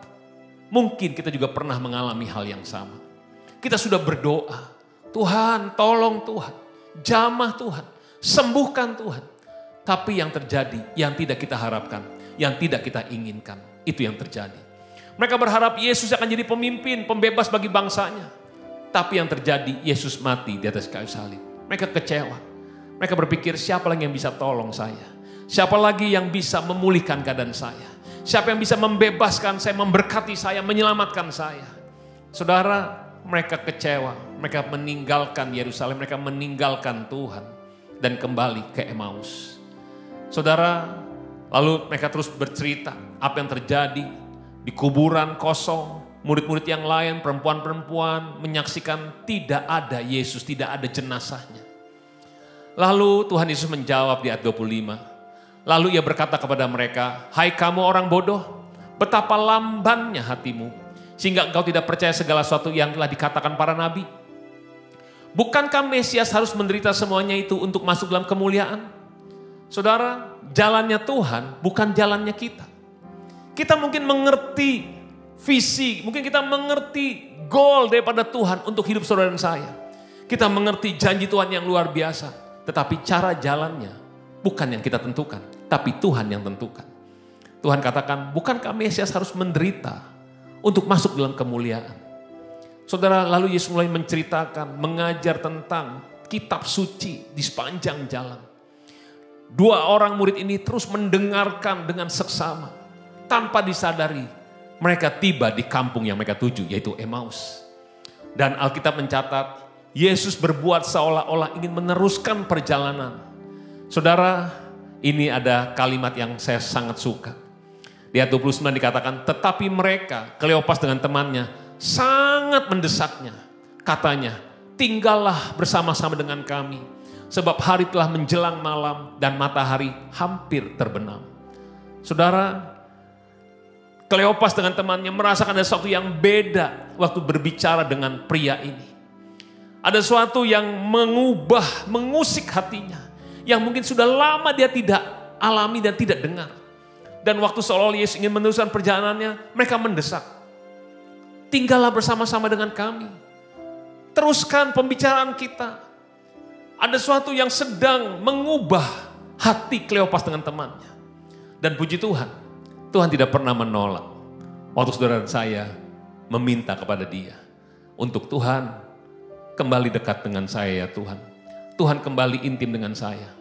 mungkin kita juga pernah mengalami hal yang sama. Kita sudah berdoa, Tuhan tolong Tuhan, jamah Tuhan, sembuhkan Tuhan. Tapi yang terjadi, yang tidak kita harapkan, yang tidak kita inginkan, itu yang terjadi. Mereka berharap Yesus akan jadi pemimpin, pembebas bagi bangsanya. Tapi yang terjadi, Yesus mati di atas kayu salib. Mereka kecewa. Mereka berpikir, siapa lagi yang bisa tolong saya? Siapa lagi yang bisa memulihkan keadaan saya? Siapa yang bisa membebaskan saya, memberkati saya, menyelamatkan saya? Saudara, mereka kecewa. Mereka meninggalkan Yerusalem, mereka meninggalkan Tuhan. Dan kembali ke Emmaus. Saudara, lalu mereka terus bercerita apa yang terjadi. Di kuburan kosong, murid-murid yang lain, perempuan-perempuan menyaksikan tidak ada Yesus, tidak ada jenazahnya. Lalu Tuhan Yesus menjawab di ayat 25. Lalu ia berkata kepada mereka, hai kamu orang bodoh, betapa lambannya hatimu, sehingga engkau tidak percaya segala sesuatu yang telah dikatakan para nabi. Bukankah Mesias harus menderita semuanya itu untuk masuk dalam kemuliaan? Saudara, jalannya Tuhan bukan jalannya kita. Kita mungkin mengerti visi, mungkin kita mengerti goal daripada Tuhan untuk hidup saudara dan saya. Kita mengerti janji Tuhan yang luar biasa. Tetapi cara jalannya bukan yang kita tentukan, tapi Tuhan yang tentukan. Tuhan katakan, bukankah Mesias harus menderita untuk masuk dalam kemuliaan? Saudara, lalu Yesus mulai menceritakan, mengajar tentang kitab suci di sepanjang jalan. Dua orang murid ini terus mendengarkan dengan seksama. Tanpa disadari, mereka tiba di kampung yang mereka tuju, yaitu Emmaus. Dan Alkitab mencatat, Yesus berbuat seolah-olah ingin meneruskan perjalanan. Saudara, ini ada kalimat yang saya sangat suka. Di ayat 29 dikatakan, tetapi mereka, Kleopas dengan temannya, sangat mendesaknya. Katanya, tinggallah bersama-sama dengan kami, sebab hari telah menjelang malam dan matahari hampir terbenam. Saudara, Kleopas dengan temannya merasakan ada sesuatu yang beda waktu berbicara dengan pria ini. Ada sesuatu yang mengusik hatinya, yang mungkin sudah lama dia tidak alami dan tidak dengar. Dan waktu seolah Yesus ingin meneruskan perjalanannya, mereka mendesak. Tinggallah bersama-sama dengan kami. Teruskan pembicaraan kita. Ada sesuatu yang sedang mengubah hati Kleopas dengan temannya. Dan puji Tuhan, Tuhan tidak pernah menolak. Waktu saudara dan saya meminta kepada Dia untuk Tuhan kembali dekat dengan saya ya Tuhan. Tuhan kembali intim dengan saya.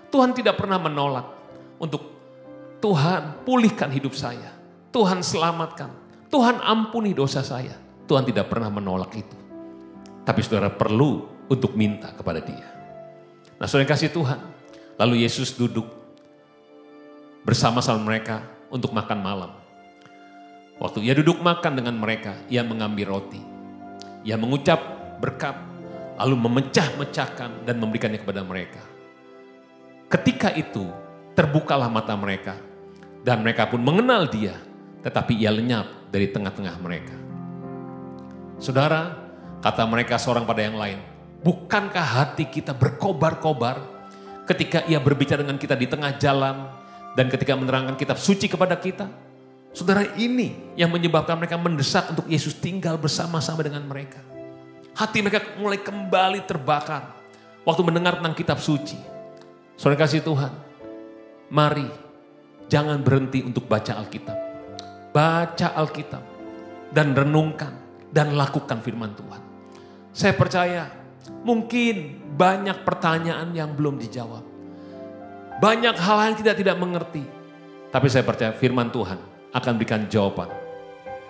Tuhan tidak pernah menolak untuk Tuhan pulihkan hidup saya. Tuhan selamatkan. Tuhan ampuni dosa saya. Tuhan tidak pernah menolak itu. Tapi saudara perlu untuk minta kepada Dia. Nah saudara kasih Tuhan. Lalu Yesus duduk bersama-sama mereka untuk makan malam. Waktu ia duduk makan dengan mereka, ia mengambil roti. Ia mengucap berkat, lalu memecah-mecahkan dan memberikannya kepada mereka. Ketika itu terbukalah mata mereka dan mereka pun mengenal Dia, tetapi ia lenyap dari tengah-tengah mereka. Saudara, kata mereka seorang pada yang lain, bukankah hati kita berkobar-kobar ketika ia berbicara dengan kita di tengah jalan dan ketika menerangkan kitab suci kepada kita? Saudara, ini yang menyebabkan mereka mendesak untuk Yesus tinggal bersama-sama dengan mereka. Hati mereka mulai kembali terbakar waktu mendengar tentang kitab suci. Saudara kasih Tuhan, mari jangan berhenti untuk baca Alkitab. Baca Alkitab dan renungkan dan lakukan firman Tuhan. Saya percaya mungkin banyak pertanyaan yang belum dijawab. Banyak hal yang kita tidak mengerti. Tapi saya percaya firman Tuhan akan berikan jawaban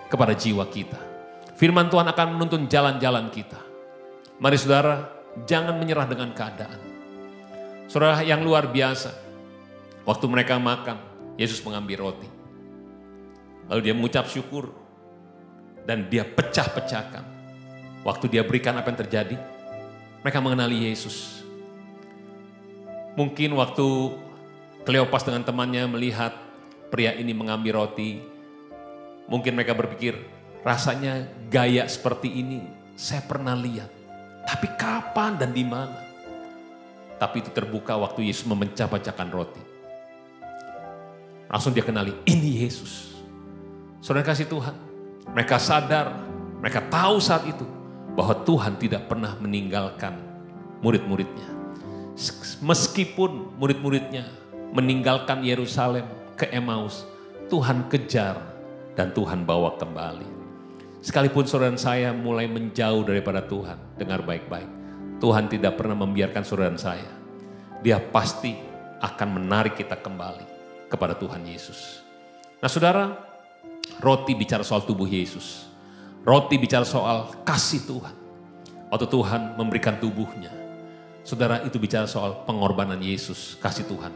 kepada jiwa kita. Firman Tuhan akan menuntun jalan-jalan kita. Mari saudara, jangan menyerah dengan keadaan. Saudara yang luar biasa, waktu mereka makan, Yesus mengambil roti. Lalu dia mengucap syukur dan dia pecah-pecahkan. Waktu dia berikan apa yang terjadi, mereka mengenali Yesus. Mungkin waktu Kleopas dengan temannya melihat pria ini mengambil roti, mungkin mereka berpikir, rasanya gaya seperti ini saya pernah lihat. Tapi kapan dan di mana? Tapi itu terbuka waktu Yesus memecah-pecahkan roti. Langsung dia kenali, ini Yesus. Saudara kasih Tuhan, mereka sadar, mereka tahu saat itu bahwa Tuhan tidak pernah meninggalkan murid-muridnya. Meskipun murid-muridnya meninggalkan Yerusalem ke Emmaus, Tuhan kejar dan Tuhan bawa kembali. Sekalipun saudara dan saya mulai menjauh daripada Tuhan, dengar baik-baik, Tuhan tidak pernah membiarkan saudara dan saya. Dia pasti akan menarik kita kembali kepada Tuhan Yesus. Nah saudara, roti bicara soal tubuh Yesus. Roti bicara soal kasih Tuhan. Waktu Tuhan memberikan tubuhnya. Saudara, itu bicara soal pengorbanan Yesus, kasih Tuhan.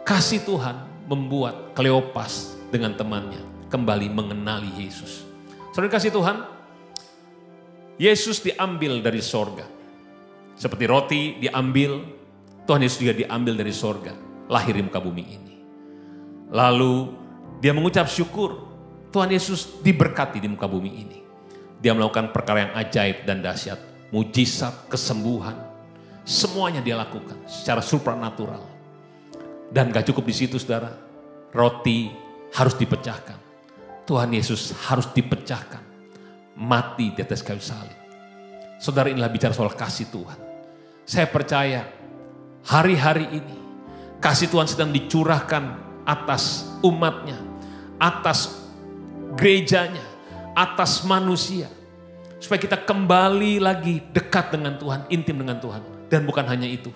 Kasih Tuhan membuat Kleopas dengan temannya kembali mengenali Yesus. Saudara kasih Tuhan, Yesus diambil dari sorga. Seperti roti diambil, Tuhan Yesus juga diambil dari sorga, lahir di muka bumi ini. Lalu dia mengucap syukur, Tuhan Yesus diberkati di muka bumi ini. Dia melakukan perkara yang ajaib dan dahsyat, mujizat, kesembuhan, semuanya dia lakukan secara supranatural. Dan gak cukup di situ saudara, roti harus dipecahkan. Tuhan Yesus harus dipecahkan, mati di atas kayu salib. Saudara, inilah bicara soal kasih Tuhan. Saya percaya hari-hari ini kasih Tuhan sedang dicurahkan atas umatnya, atas gerejanya, atas manusia. Supaya kita kembali lagi dekat dengan Tuhan, intim dengan Tuhan. Dan bukan hanya itu.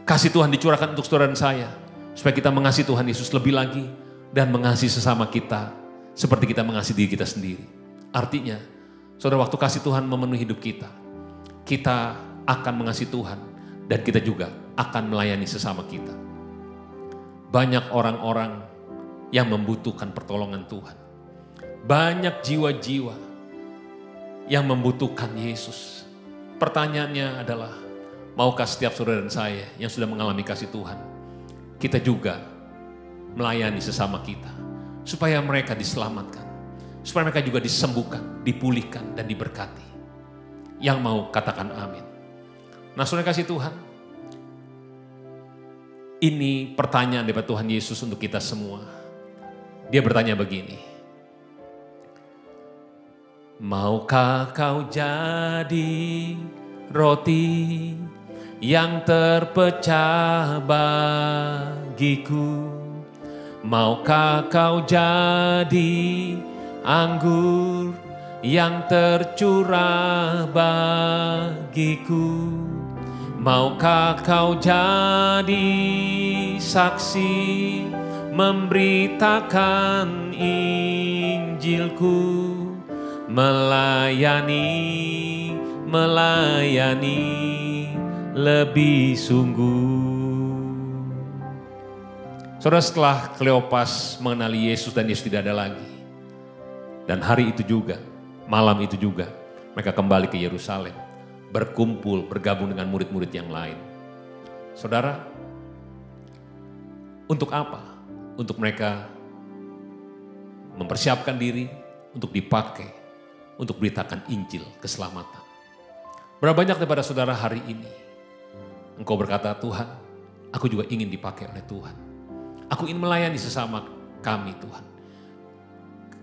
Kasih Tuhan dicurahkan untuk saudara dan saya. Supaya kita mengasihi Tuhan Yesus lebih lagi. Dan mengasihi sesama kita. Seperti kita mengasihi diri kita sendiri. Artinya, saudara, waktu kasih Tuhan memenuhi hidup kita. Kita akan mengasihi Tuhan. Dan kita juga akan melayani sesama kita. Banyak orang-orang yang membutuhkan pertolongan Tuhan. Banyak jiwa-jiwa yang membutuhkan Yesus. Pertanyaannya adalah, maukah setiap saudara dan saya yang sudah mengalami kasih Tuhan, kita juga melayani sesama kita, supaya mereka diselamatkan, supaya mereka juga disembuhkan, dipulihkan, dan diberkati. Yang mau katakan amin. Nah, saudara kasih Tuhan, ini pertanyaan dari Tuhan Yesus untuk kita semua. Dia bertanya begini, maukah kau jadi roti yang terpecah bagiku? Maukah kau jadi anggur yang tercurah bagiku? Maukah kau jadi saksi memberitakan Injilku? Melayani lebih sungguh. Saudara, setelah Kleopas mengenali Yesus dan Yesus tidak ada lagi. Dan hari itu juga, malam itu juga, mereka kembali ke Yerusalem. Berkumpul, bergabung dengan murid-murid yang lain. Saudara, untuk apa? Untuk mereka mempersiapkan diri untuk dipakai untuk beritakan Injil keselamatan. Berapa banyak daripada saudara hari ini engkau berkata, Tuhan, aku juga ingin dipakai oleh Tuhan. Aku ingin melayani sesama kami, Tuhan.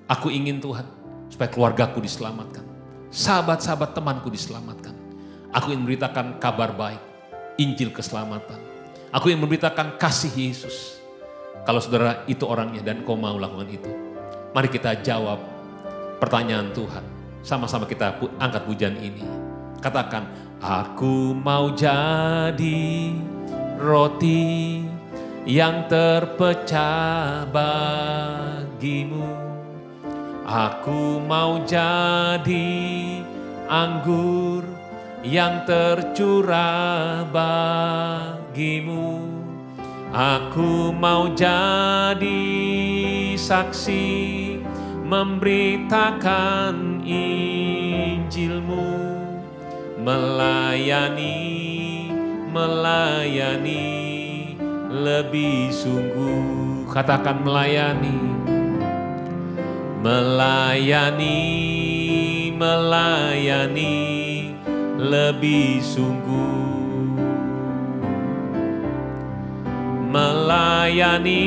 Aku ingin, Tuhan, supaya keluargaku diselamatkan. Sahabat-sahabat temanku diselamatkan. Aku ingin memberitakan kabar baik, Injil keselamatan. Aku ingin memberitakan kasih Yesus. Kalau saudara itu orangnya dan kau mau lakukan itu, mari kita jawab pertanyaan Tuhan. Sama-sama kita angkat pujian ini. Katakan, aku mau jadi roti yang terpecah bagimu. Aku mau jadi anggur yang tercurah bagimu. Aku mau jadi saksi memberitakan Injilmu, melayani lebih sungguh. Katakan melayani lebih sungguh. Melayani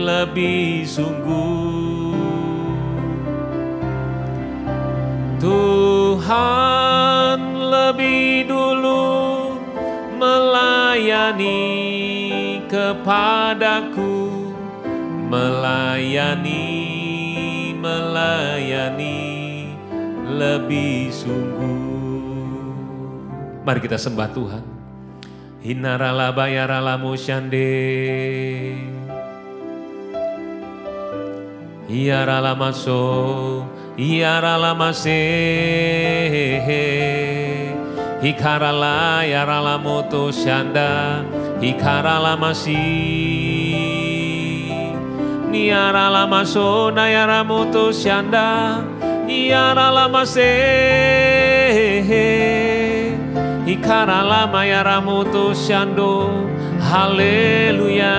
lebih sungguh. Tuhan lebih dulu melayani kepadaku, melayani lebih sungguh. Mari kita sembah Tuhan. Hinarala bayarala musyande, Iarala maso, Iarala mase, Hikarala yarala moto shanda, Hikarala masi, Niarala maso nayara moto shanda, Iarala mase, Hikarala mayara moto shando, haleluya.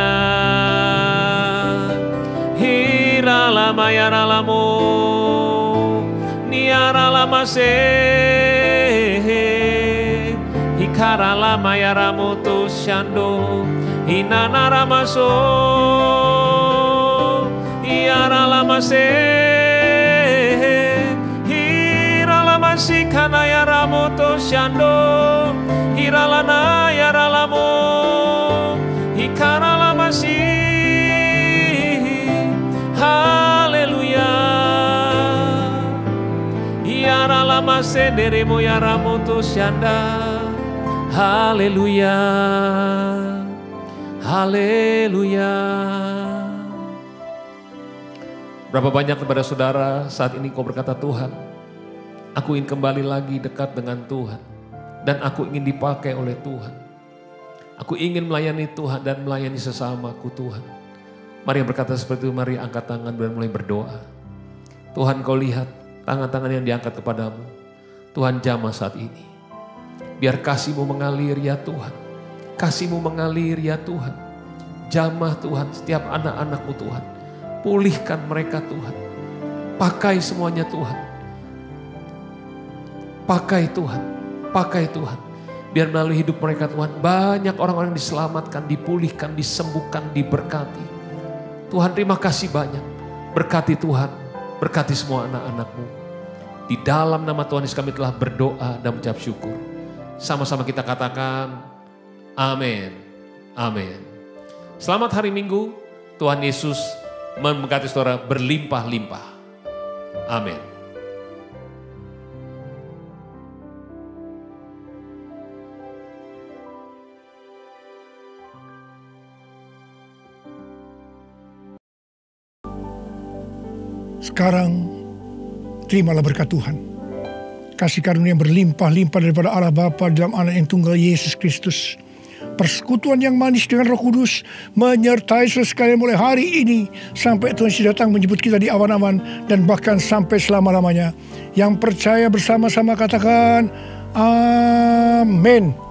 Hirala mayara lamo, niarala mase, hikarala mayara moto shando, hinanara maso, iarala mase, hirala masikana yara moto shando, hirala na yara lamo, hikarala masi. Haleluya. Yarala sendere moya ramoto syanda. Haleluya. Haleluya. Berapa banyak kepada saudara saat ini kau berkata, Tuhan, aku ingin kembali lagi dekat dengan Tuhan. Dan aku ingin dipakai oleh Tuhan. Aku ingin melayani Tuhan dan melayani sesamaku Tuhan. Mari yang berkata seperti itu, mari angkat tangan dan mulai berdoa. Tuhan, kau lihat tangan-tangan yang diangkat kepadamu. Tuhan, jamah saat ini. Biar kasih-Mu mengalir ya Tuhan. Kasih-Mu mengalir ya Tuhan. Jamah Tuhan setiap anak-anak-Mu Tuhan. Pulihkan mereka Tuhan. Pakai semuanya Tuhan. Pakai Tuhan. Pakai Tuhan. Biar melalui hidup mereka Tuhan, banyak orang-orang yang diselamatkan, dipulihkan, disembuhkan, diberkati. Tuhan, terima kasih banyak. Berkati Tuhan. Berkati semua anak-anak-Mu. Di dalam nama Tuhan Yesus kami telah berdoa dan mengucap syukur. Sama-sama kita katakan, amin. Amin. Selamat hari Minggu. Tuhan Yesus memberkati saudara berlimpah-limpah. Amin. Sekarang terimalah berkat Tuhan. Kasih karunia yang berlimpah-limpah daripada Allah Bapa dalam Anak yang tunggal Yesus Kristus. Persekutuan yang manis dengan Roh Kudus menyertai saudara sekalian mulai hari ini sampai Tuhan Yesus datang menjemput kita di awan-awan dan bahkan sampai selama-lamanya. Yang percaya bersama-sama katakan amin.